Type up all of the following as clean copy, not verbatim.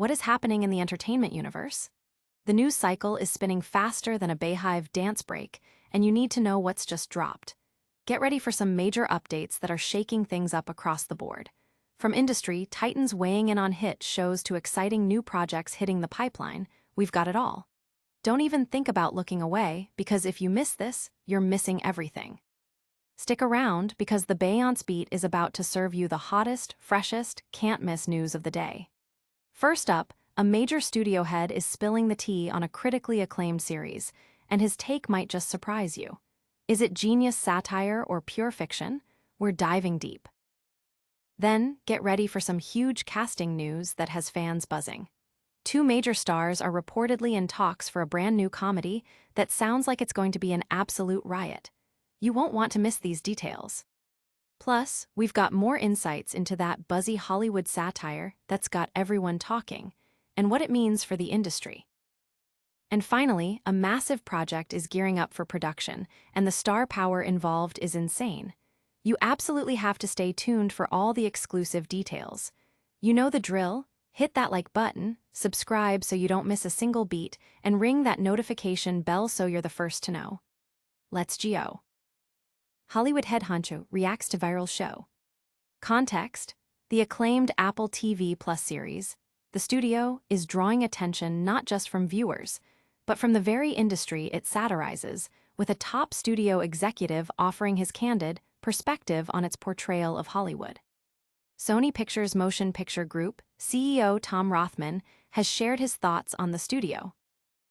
What is happening in the entertainment universe? The news cycle is spinning faster than a Bayhive dance break, and you need to know what's just dropped. Get ready for some major updates that are shaking things up across the board. From industry titans weighing in on hit shows to exciting new projects hitting the pipeline, we've got it all. Don't even think about looking away, because if you miss this, you're missing everything. Stick around, because the Beyonce Beat is about to serve you the hottest, freshest, can't-miss news of the day. First up, a major studio head is spilling the tea on a critically acclaimed series, and his take might just surprise you. Is it genius satire or pure fiction? We're diving deep. Then, get ready for some huge casting news that has fans buzzing. Two major stars are reportedly in talks for a brand new comedy that sounds like it's going to be an absolute riot. You won't want to miss these details. Plus, we've got more insights into that buzzy Hollywood satire that's got everyone talking, and what it means for the industry. And finally, a massive project is gearing up for production, and the star power involved is insane. You absolutely have to stay tuned for all the exclusive details. You know the drill. Hit that like button, subscribe so you don't miss a single beat, and ring that notification bell so you're the first to know. Let's go. Hollywood head honcho reacts to viral show. Context: the acclaimed Apple TV Plus series, The Studio, is drawing attention not just from viewers, but from the very industry it satirizes, with a top studio executive offering his candid perspective on its portrayal of Hollywood. Sony Pictures Motion Picture Group CEO Tom Rothman has shared his thoughts on The Studio,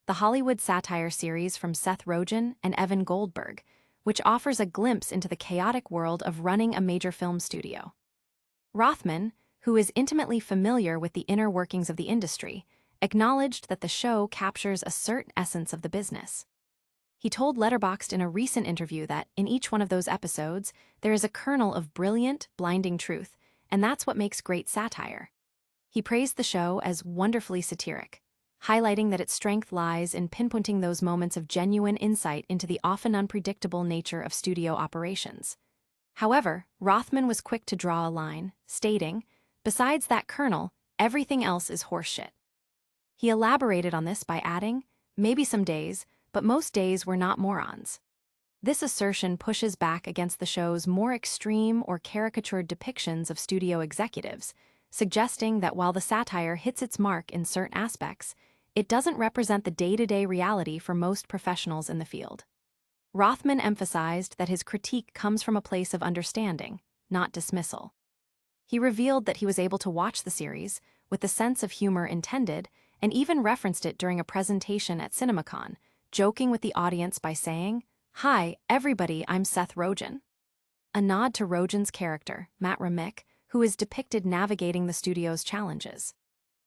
the Hollywood satire series from Seth Rogen and Evan Goldberg, which offers a glimpse into the chaotic world of running a major film studio. Rothman, who is intimately familiar with the inner workings of the industry, acknowledged that the show captures a certain essence of the business. He told Letterboxd in a recent interview that, in each one of those episodes, there is a kernel of brilliant, blinding truth, and that's what makes great satire. He praised the show as wonderfully satiric, highlighting that its strength lies in pinpointing those moments of genuine insight into the often unpredictable nature of studio operations. However, Rothman was quick to draw a line, stating, "Besides that kernel, everything else is horseshit." He elaborated on this by adding, "Maybe some days, but most days we're not morons." This assertion pushes back against the show's more extreme or caricatured depictions of studio executives, suggesting that while the satire hits its mark in certain aspects, it doesn't represent the day-to-day reality for most professionals in the field. Rothman emphasized that his critique comes from a place of understanding, not dismissal. He revealed that he was able to watch the series with the sense of humor intended, and even referenced it during a presentation at CinemaCon, joking with the audience by saying, "Hi, everybody, I'm Seth Rogen." A nod to Rogen's character, Matt Remick, who is depicted navigating the studio's challenges.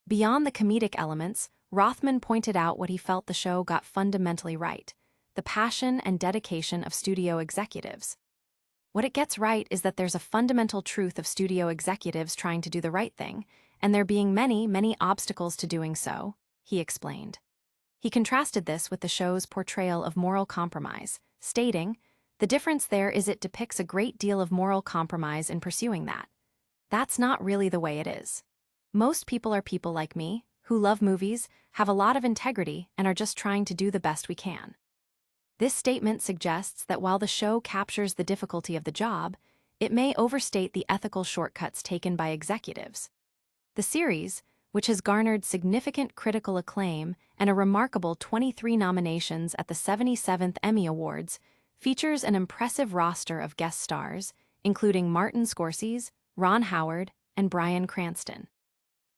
Beyond the comedic elements, Rothman pointed out what he felt the show got fundamentally right: the passion and dedication of studio executives. What it gets right is that there's a fundamental truth of studio executives trying to do the right thing, and there being many, many obstacles to doing so, he explained. He contrasted this with the show's portrayal of moral compromise, stating, "The difference there is it depicts a great deal of moral compromise in pursuing that. That's not really the way it is. Most people are people like me, who love movies, have a lot of integrity, and are just trying to do the best we can." This statement suggests that while the show captures the difficulty of the job, it may overstate the ethical shortcuts taken by executives. The series, which has garnered significant critical acclaim and a remarkable 23 nominations at the 77th Emmy Awards, features an impressive roster of guest stars, including Martin Scorsese, Ron Howard, and Bryan Cranston.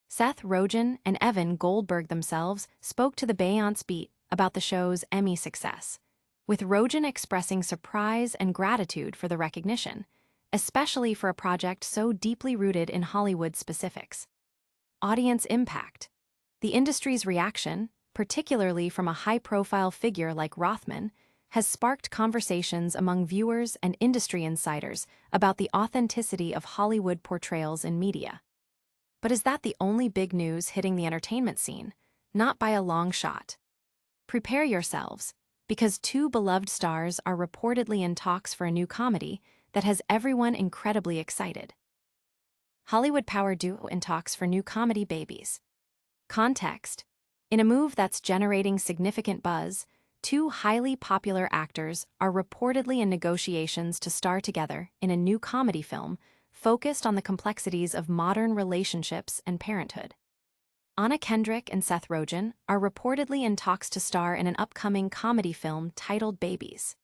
Seth Rogen and Evan Goldberg themselves spoke to the Beyonce Beat about the show's Emmy success, with Rogen expressing surprise and gratitude for the recognition, especially for a project so deeply rooted in Hollywood specifics. Audience impact. The industry's reaction, particularly from a high-profile figure like Rothman, has sparked conversations among viewers and industry insiders about the authenticity of Hollywood portrayals in media. But is that the only big news hitting the entertainment scene? Not by a long shot. Prepare yourselves, because two beloved stars are reportedly in talks for a new comedy that has everyone incredibly excited. Hollywood power duo in talks for new comedy babies. Context. In a move that's generating significant buzz, two highly popular actors are reportedly in negotiations to star together in a new comedy film focused on the complexities of modern relationships and parenthood. Kendrick and Seth Rogen are reportedly in talks to star in an upcoming comedy film titled Babies.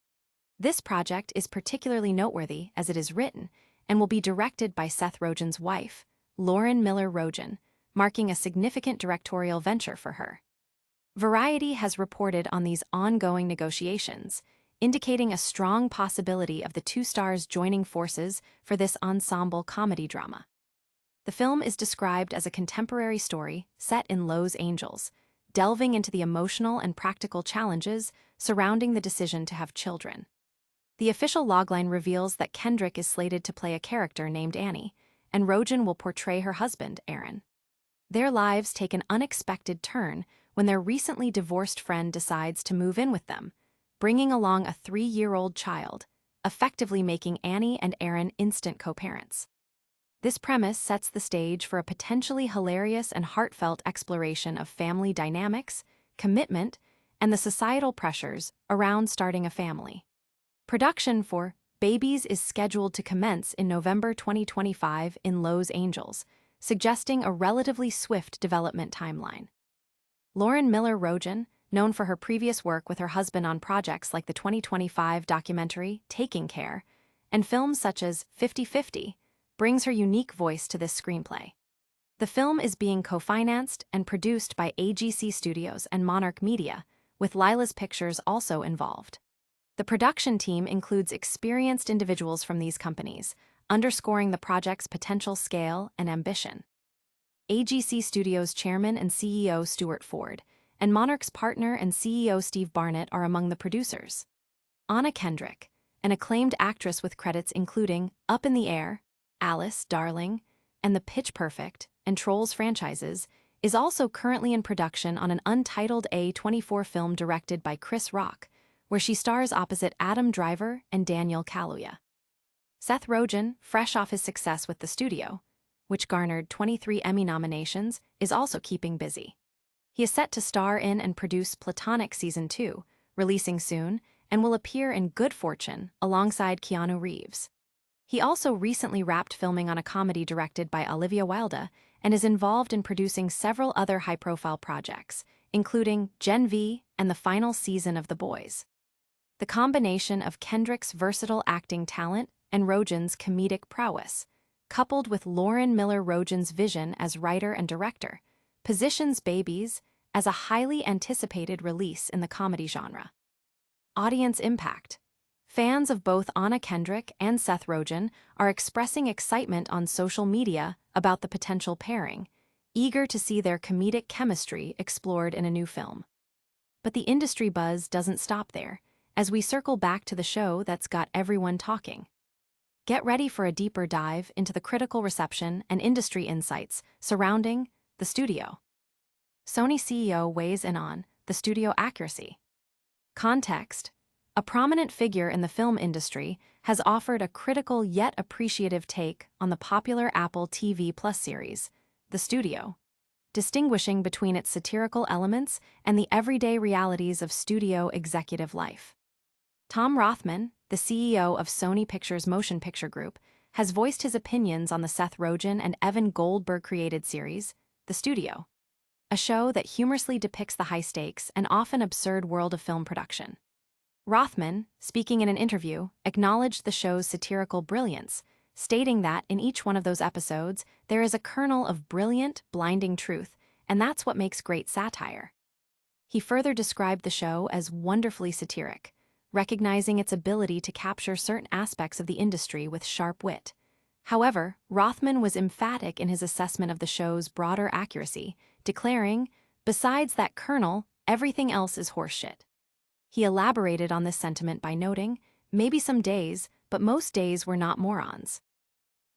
This project is particularly noteworthy as it is written and will be directed by Seth Rogen's wife, Lauren Miller Rogen, marking a significant directorial venture for her. Variety has reported on these ongoing negotiations, indicating a strong possibility of the two stars joining forces for this ensemble comedy drama. The film is described as a contemporary story set in Los Angeles, delving into the emotional and practical challenges surrounding the decision to have children. The official logline reveals that Kendrick is slated to play a character named Annie, and Rogen will portray her husband, Aaron. Their lives take an unexpected turn when their recently divorced friend decides to move in with them, bringing along a 3-year-old child, effectively making Annie and Aaron instant co-parents. This premise sets the stage for a potentially hilarious and heartfelt exploration of family dynamics, commitment, and the societal pressures around starting a family. Production for Babies is scheduled to commence in November 2025 in Los Angeles, suggesting a relatively swift development timeline. Lauren Miller Rogen, known for her previous work with her husband on projects like the 2025 documentary Taking Care and films such as 50-50, brings her unique voice to this screenplay. The film is being co-financed and produced by AGC Studios and Monarch Media, with Lila's Pictures also involved. The production team includes experienced individuals from these companies, underscoring the project's potential scale and ambition. AGC Studios chairman and CEO Stuart Ford and Monarch's partner and CEO Steve Barnett are among the producers. Kendrick, an acclaimed actress with credits including Up in the Air, Alice, Darling, and the Pitch Perfect and Trolls franchises, is also currently in production on an untitled A24 film directed by Chris Rock, where she stars opposite Adam Driver and Daniel Kaluuya. Seth Rogen, fresh off his success with The Studio, which garnered 23 Emmy nominations, is also keeping busy. He is set to star in and produce Platonic Season 2, releasing soon, and will appear in Good Fortune alongside Keanu Reeves. He also recently wrapped filming on a comedy directed by Olivia Wilde and is involved in producing several other high-profile projects, including Gen V and the final season of The Boys. The combination of Kendrick's versatile acting talent and Rogen's comedic prowess, coupled with Lauren Miller Rogen's vision as writer and director, positions Babies as a highly anticipated release in the comedy genre. Audience impact. Fans of both Kendrick and Seth Rogen are expressing excitement on social media about the potential pairing, eager to see their comedic chemistry explored in a new film. But the industry buzz doesn't stop there, as we circle back to the show that's got everyone talking. Get ready for a deeper dive into the critical reception and industry insights surrounding The Studio. Sony CEO weighs in on The Studio accuracy. Context. A prominent figure in the film industry has offered a critical yet appreciative take on the popular Apple TV Plus series, The Studio, distinguishing between its satirical elements and the everyday realities of studio executive life. Tom Rothman, the CEO of Sony Pictures Motion Picture Group, has voiced his opinions on the Seth Rogen and Evan Goldberg-created series, The Studio, a show that humorously depicts the high-stakes and often absurd world of film production. Rothman, speaking in an interview, acknowledged the show's satirical brilliance, stating that in each one of those episodes there is a kernel of brilliant, blinding truth, and that's what makes great satire. He further described the show as wonderfully satiric, recognizing its ability to capture certain aspects of the industry with sharp wit. However, Rothman was emphatic in his assessment of the show's broader accuracy, declaring, "Besides that kernel, everything else is horseshit." He elaborated on this sentiment by noting, "Maybe some days, but most days we're not morons."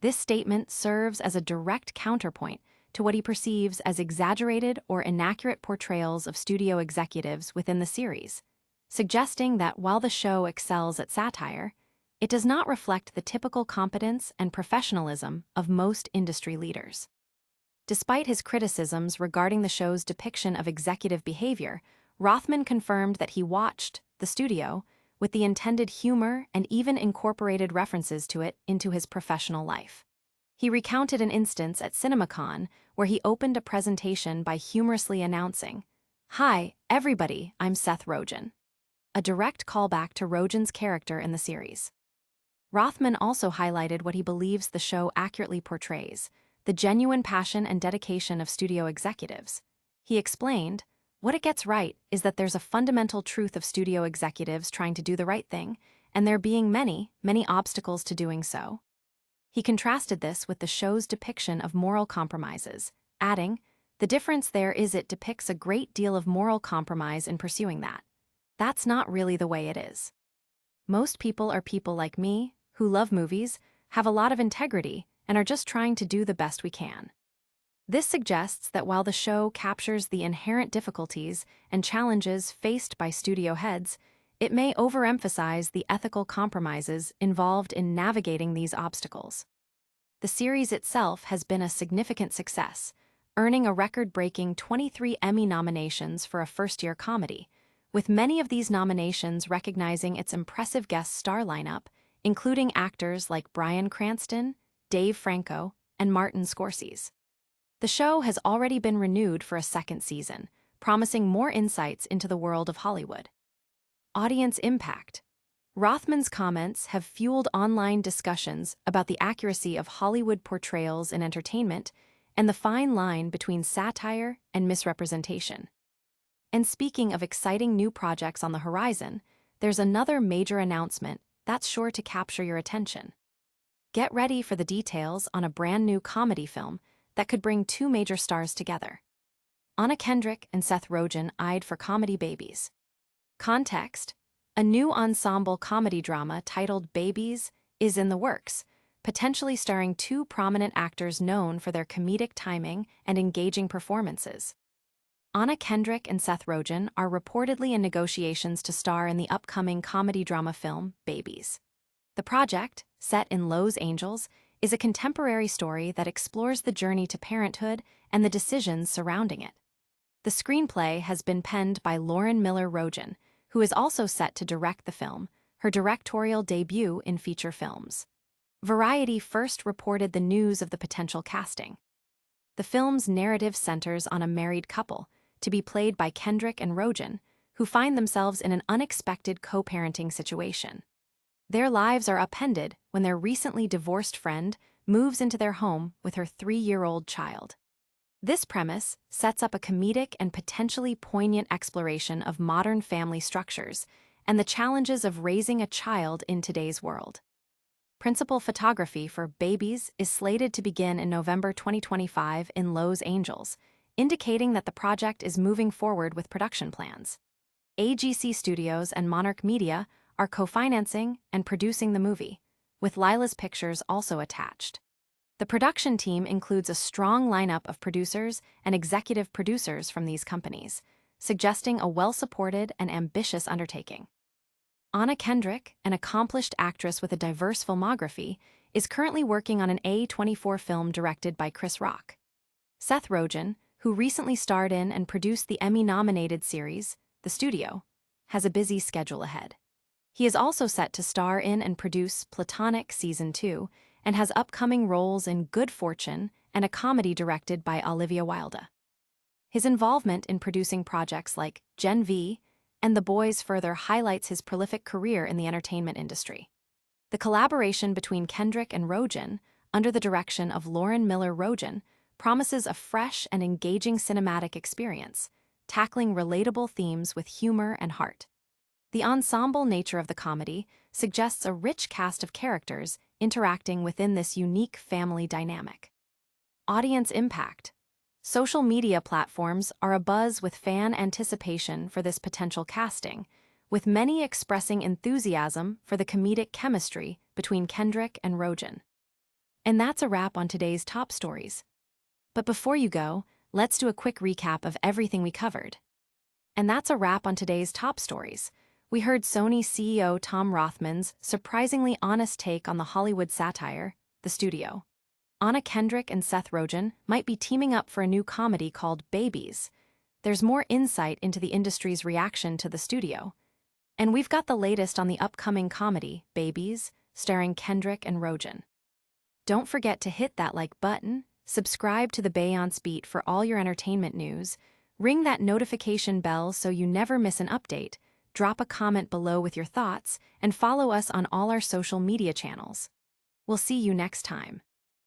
This statement serves as a direct counterpoint to what he perceives as exaggerated or inaccurate portrayals of studio executives within the series, suggesting that while the show excels at satire, it does not reflect the typical competence and professionalism of most industry leaders. Despite his criticisms regarding the show's depiction of executive behavior, Rothman confirmed that he watched the studio with the intended humor and even incorporated references to it into his professional life. He recounted an instance at CinemaCon where he opened a presentation by humorously announcing, "Hi, everybody, I'm Seth Rogen," a direct callback to Rogen's character in the series. Rothman also highlighted what he believes the show accurately portrays: the genuine passion and dedication of studio executives. He explained, "What it gets right is that there's a fundamental truth of studio executives trying to do the right thing, and there being many, many obstacles to doing so." He contrasted this with the show's depiction of moral compromises, adding, "The difference there is it depicts a great deal of moral compromise in pursuing that. That's not really the way it is. Most people are people like me, who love movies, have a lot of integrity, and are just trying to do the best we can." This suggests that while the show captures the inherent difficulties and challenges faced by studio heads, it may overemphasize the ethical compromises involved in navigating these obstacles. The series itself has been a significant success, earning a record-breaking 23 Emmy nominations for a first-year comedy, with many of these nominations recognizing its impressive guest star lineup, including actors like Bryan Cranston, Dave Franco, and Martin Scorsese. The show has already been renewed for a second season, promising more insights into the world of Hollywood. Audience impact. Rothman's comments have fueled online discussions about the accuracy of Hollywood portrayals in entertainment and the fine line between satire and misrepresentation. And speaking of exciting new projects on the horizon, there's another major announcement that's sure to capture your attention. Get ready for the details on a brand new comedy film that could bring two major stars together. Kendrick and Seth Rogen eyed for comedy babies. Context: a new ensemble comedy drama titled Babies is in the works, potentially starring two prominent actors known for their comedic timing and engaging performances. Kendrick and Seth Rogen are reportedly in negotiations to star in the upcoming comedy drama film Babies. The project, set in Los Angeles, is a contemporary story that explores the journey to parenthood and the decisions surrounding it. The screenplay has been penned by Lauren Miller Rogen, who is also set to direct the film, her directorial debut in feature films. Variety first reported the news of the potential casting. The film's narrative centers on a married couple, to be played by Kendrick and Rogen, who find themselves in an unexpected co-parenting situation. Their lives are upended when their recently divorced friend moves into their home with her 3-year-old child. This premise sets up a comedic and potentially poignant exploration of modern family structures and the challenges of raising a child in today's world. Principal photography for Babies is slated to begin in November 2025 in Los Angeles, indicating that the project is moving forward with production plans. AGC Studios and Monarch Media are co-financing and producing the movie, with Lila's Pictures also attached. The production team includes a strong lineup of producers and executive producers from these companies, suggesting a well-supported and ambitious undertaking. Kendrick, an accomplished actress with a diverse filmography, is currently working on an A24 film directed by Chris Rock. Seth Rogen, who recently starred in and produced the Emmy-nominated series The Studio, has a busy schedule ahead. He is also set to star in and produce Platonic Season 2 and has upcoming roles in Good Fortune and a comedy directed by Olivia Wilde. His involvement in producing projects like Gen V and The Boys further highlights his prolific career in the entertainment industry. The collaboration between Kendrick and Rogen, under the direction of Lauren Miller Rogen, promises a fresh and engaging cinematic experience, tackling relatable themes with humor and heart. The ensemble nature of the comedy suggests a rich cast of characters interacting within this unique family dynamic. Audience impact. Social media platforms are abuzz with fan anticipation for this potential casting, with many expressing enthusiasm for the comedic chemistry between Kendrick and Rogen. And that's a wrap on today's top stories. But before you go, let's do a quick recap of everything we covered. And that's a wrap on today's top stories. We heard Sony CEO Tom Rothman's surprisingly honest take on the Hollywood satire, The Studio. Anna Kendrick and Seth Rogen might be teaming up for a new comedy called Babies. There's more insight into the industry's reaction to the studio. And we've got the latest on the upcoming comedy, Babies, starring Kendrick and Rogen. Don't forget to hit that like button, subscribe to the Beyonce Beat for all your entertainment news, ring that notification bell so you never miss an update, drop a comment below with your thoughts, and follow us on all our social media channels. We'll see you next time.